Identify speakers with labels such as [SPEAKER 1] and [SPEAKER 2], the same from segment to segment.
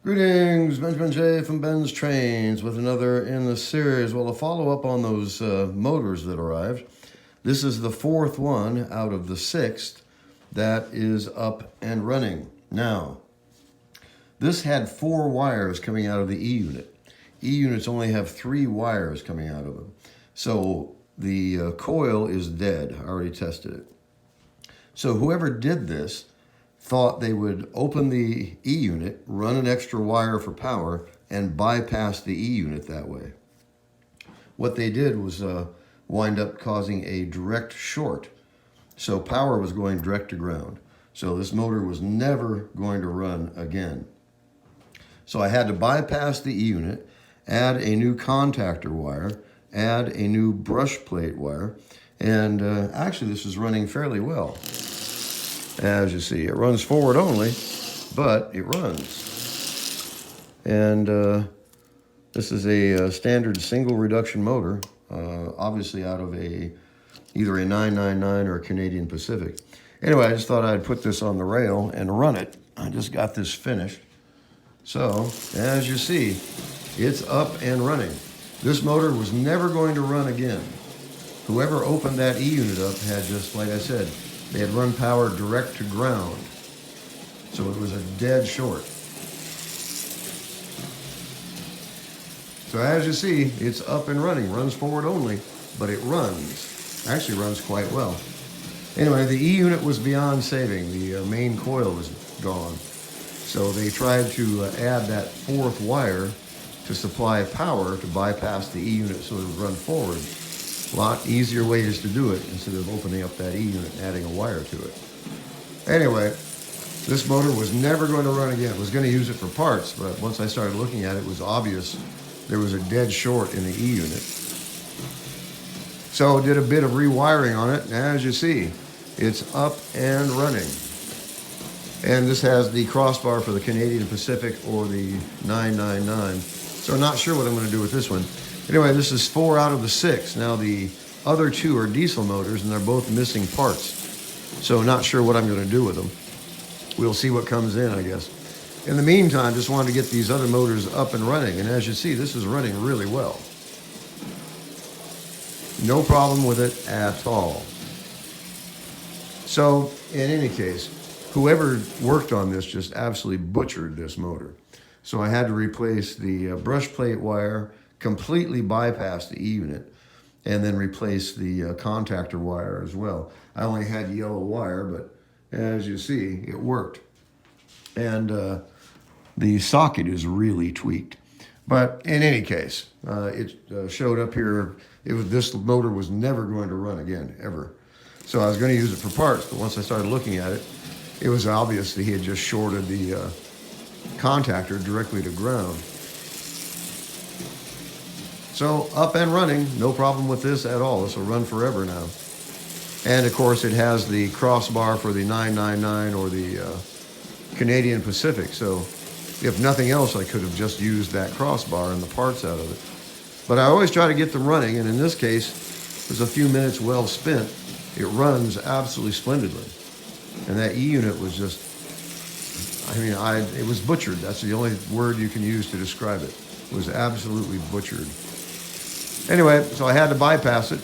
[SPEAKER 1] Greetings, Benjamin J. from Ben's Trains with another in the series. Well, to follow up on those motors that arrived, this is the fourth one out of the sixth that is up and running. Now, this had 4 wires coming out of the E-unit. E-units only have 3 wires coming out of them. So the coil is dead. I already tested it. So whoever did this thought they would open the E-unit, run an extra wire for power, and bypass the E-unit that way. What they did was wind up causing a direct short. So power was going direct to ground. So this motor was never going to run again. So I had to bypass the E-unit, add a new contactor wire, add a new brush plate wire, and actually this is running fairly well. As you see, it runs forward only, but it runs. And this is a standard single reduction motor, obviously out of either a 999 or a Canadian Pacific. Anyway, I just thought I'd put this on the rail and run it. I just got this finished. So, as you see, it's up and running. This motor was never going to run again. Whoever opened that E-unit up had just, like I said, they had run power direct to ground. So it was a dead short. So as you see, it's up and running, runs forward only, but it runs. Actually runs quite well. Anyway, the E-unit was beyond saving. The main coil was gone. So they tried to add that 4th wire to supply power to bypass the E-unit so it would run forward. A lot easier ways to do it instead of opening up that E-unit and adding a wire to it. Anyway, this motor was never going to run again. I was going to use it for parts, but once I started looking at it, it was obvious there was a dead short in the E-unit. So I did a bit of rewiring on it, and as you see, it's up and running. And this has the crossbar for the Canadian Pacific or the 999. So I'm not sure what I'm going to do with this one. Anyway, this is 4 out of the 6. Now the other 2 are diesel motors and they're both missing parts. So not sure what I'm going to do with them. We'll see what comes in, I guess. In the meantime, just wanted to get these other motors up and running. And as you see, this is running really well. No problem with it at all. So in any case, whoever worked on this just absolutely butchered this motor. So I had to replace the brush plate wire, completely bypass the E-unit, and then replace the contactor wire as well. I only had yellow wire, but as you see, it worked. And the socket is really tweaked. But in any case, it showed up here. This motor was never going to run again, ever. So I was going to use it for parts, but once I started looking at it, it was obvious that he had just shorted the contactor directly to ground. So up and running, no problem with this at all. This will run forever now. And of course it has the crossbar for the 999 or the Canadian Pacific. So if nothing else, I could have just used that crossbar and the parts out of it. But I always try to get them running, and in this case, there's a few minutes well spent. It runs absolutely splendidly. And that E-unit was just, it was butchered. That's the only word you can use to describe it. It was absolutely butchered. Anyway, so I had to bypass it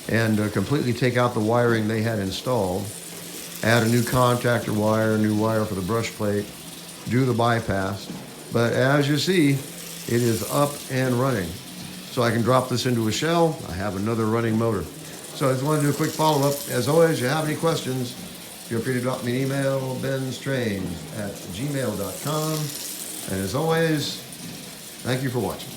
[SPEAKER 1] and completely take out the wiring they had installed, add a new contactor wire, a new wire for the brush plate, do the bypass. But as you see, it is up and running. So I can drop this into a shell. I have another running motor. So I just wanted to do a quick follow-up. As always, if you have any questions, feel free to drop me an email, benstrains@gmail.com. And as always, thank you for watching.